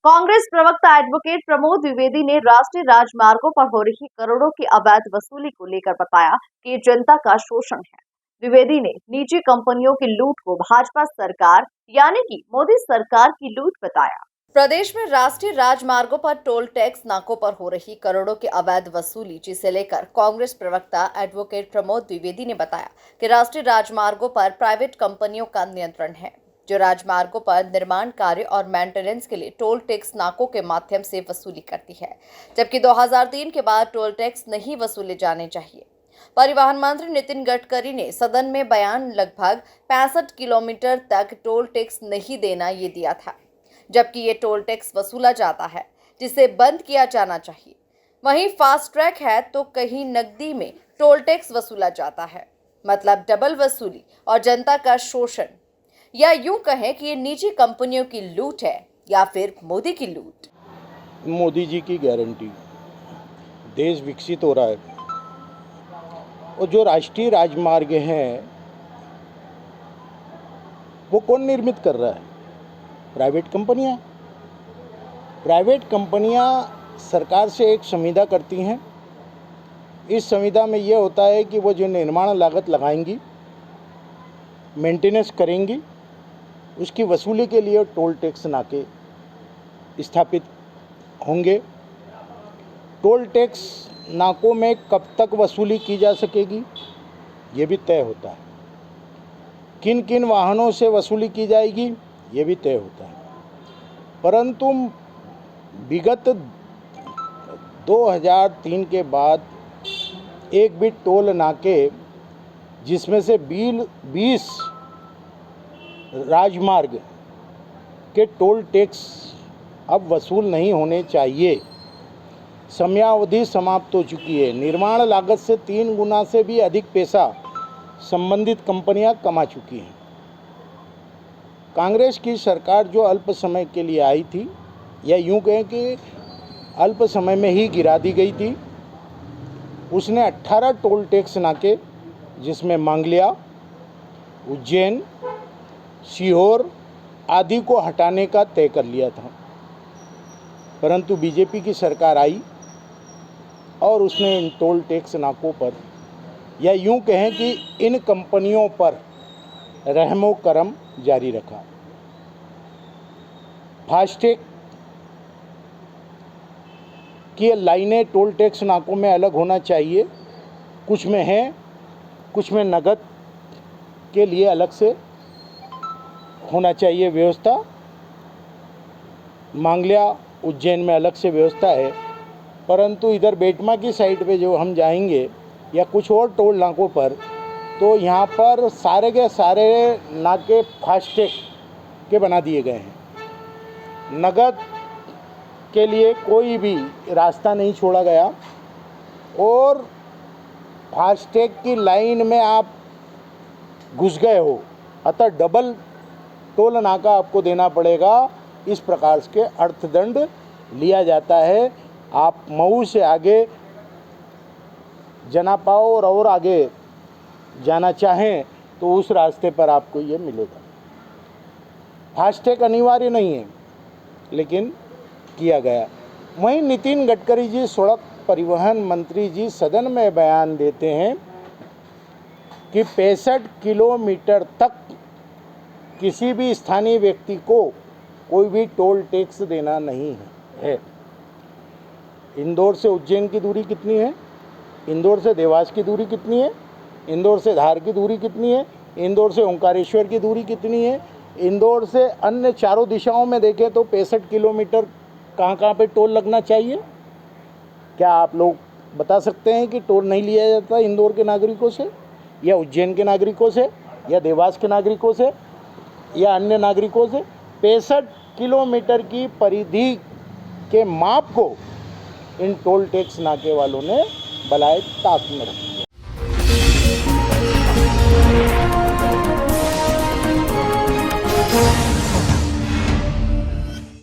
कांग्रेस प्रवक्ता एडवोकेट प्रमोद द्विवेदी ने राष्ट्रीय राजमार्गों पर हो रही करोड़ों की अवैध वसूली को लेकर बताया कि ये जनता का शोषण है। द्विवेदी ने निजी कंपनियों की लूट को भाजपा सरकार यानी कि मोदी सरकार की लूट बताया। प्रदेश में राष्ट्रीय राजमार्गों पर टोल टैक्स नाकों पर हो रही करोड़ों की अवैध वसूली जिसे लेकर कांग्रेस प्रवक्ता एडवोकेट प्रमोद द्विवेदी ने बताया कि राष्ट्रीय राजमार्गों पर प्राइवेट कंपनियों का नियंत्रण है, जो राजमार्गों पर निर्माण कार्य और मेंटेनेंस के लिए टोल टैक्स नाकों के माध्यम से वसूली करती है, जबकि 2003 के बाद टोल टैक्स नहीं वसूले जाने चाहिए। परिवहन मंत्री नितिन गडकरी ने सदन में बयान लगभग 65 किलोमीटर तक टोल टैक्स नहीं देना ये दिया था, जबकि ये टोल टैक्स वसूला जाता है, जिसे बंद किया जाना चाहिए। वहीं फास्ट ट्रैक है तो कहीं नकदी में टोल टैक्स वसूला जाता है, मतलब डबल वसूली और जनता का शोषण, या यूं कहें कि ये निजी कंपनियों की लूट है या फिर मोदी की लूट। मोदी जी की गारंटी, देश विकसित हो रहा है और जो राष्ट्रीय राजमार्ग हैं वो कौन निर्मित कर रहा है? प्राइवेट कंपनियां। प्राइवेट कंपनियां सरकार से एक संविदा करती हैं। इस संविदा में ये होता है कि वो जो निर्माण लागत लगाएंगी, मेंटेनेंस करेंगी, उसकी वसूली के लिए टोल टैक्स नाके स्थापित होंगे। टोल टैक्स नाकों में कब तक वसूली की जा सकेगी ये भी तय होता है। किन किन वाहनों से वसूली की जाएगी ये भी तय होता है। परंतु विगत 2003 के बाद एक भी टोल नाके जिसमें से 20 राजमार्ग के टोल टैक्स अब वसूल नहीं होने चाहिए। समयावधि समाप्त हो चुकी है। निर्माण लागत से 3 गुना से भी अधिक पैसा संबंधित कंपनियां कमा चुकी हैं। कांग्रेस की सरकार जो अल्प समय के लिए आई थी, या यूं कहें कि अल्प समय में ही गिरा दी गई थी, उसने 18 टोल टैक्स नाके जिसमें मांगलिया, उज्जैन, सीहोर आदि को हटाने का तय कर लिया था। परंतु बीजेपी की सरकार आई और उसने इन टोल टैक्स नाकों पर, या यूं कहें कि इन कंपनियों पर रहमो करम जारी रखा। फास्टैग की लाइनें टोल टैक्स नाकों में अलग होना चाहिए, कुछ में है, कुछ में नगद के लिए अलग से होना चाहिए व्यवस्था। मांगलिया, उज्जैन में अलग से व्यवस्था है, परंतु इधर बेटमा की साइड पे जो हम जाएंगे या कुछ और टोल नाकों पर, तो यहाँ पर सारे के सारे नाके फास्टैग के बना दिए गए हैं। नगद के लिए कोई भी रास्ता नहीं छोड़ा गया और फास्टैग की लाइन में आप घुस गए हो, अतः डबल टोल नाका आपको देना पड़ेगा। इस प्रकार के अर्थदंड लिया जाता है। आप मऊ से आगे जाना पाओ और आगे जाना चाहें तो उस रास्ते पर आपको ये मिलेगा। फास्टैग अनिवार्य नहीं है, लेकिन किया गया। वहीं नितिन गडकरी जी, सड़क परिवहन मंत्री जी, सदन में बयान देते हैं कि 65 किलोमीटर तक किसी भी स्थानीय व्यक्ति को कोई भी टोल टैक्स देना नहीं है। इंदौर से उज्जैन की दूरी कितनी है? इंदौर से देवास की दूरी कितनी है? इंदौर से धार की दूरी कितनी है? इंदौर से ओंकारेश्वर की दूरी कितनी है? इंदौर से अन्य चारों दिशाओं में देखें तो 65 किलोमीटर कहाँ पे टोल लगना चाहिए? क्या आप लोग बता सकते हैं कि टोल नहीं लिया जाता इंदौर के नागरिकों से, या उज्जैन के नागरिकों से, या देवास के नागरिकों से, या अन्य नागरिकों से? 65 किलोमीटर की परिधि के माप को इन टोल टैक्स नाके वालों ने बलाए ताक में रखा।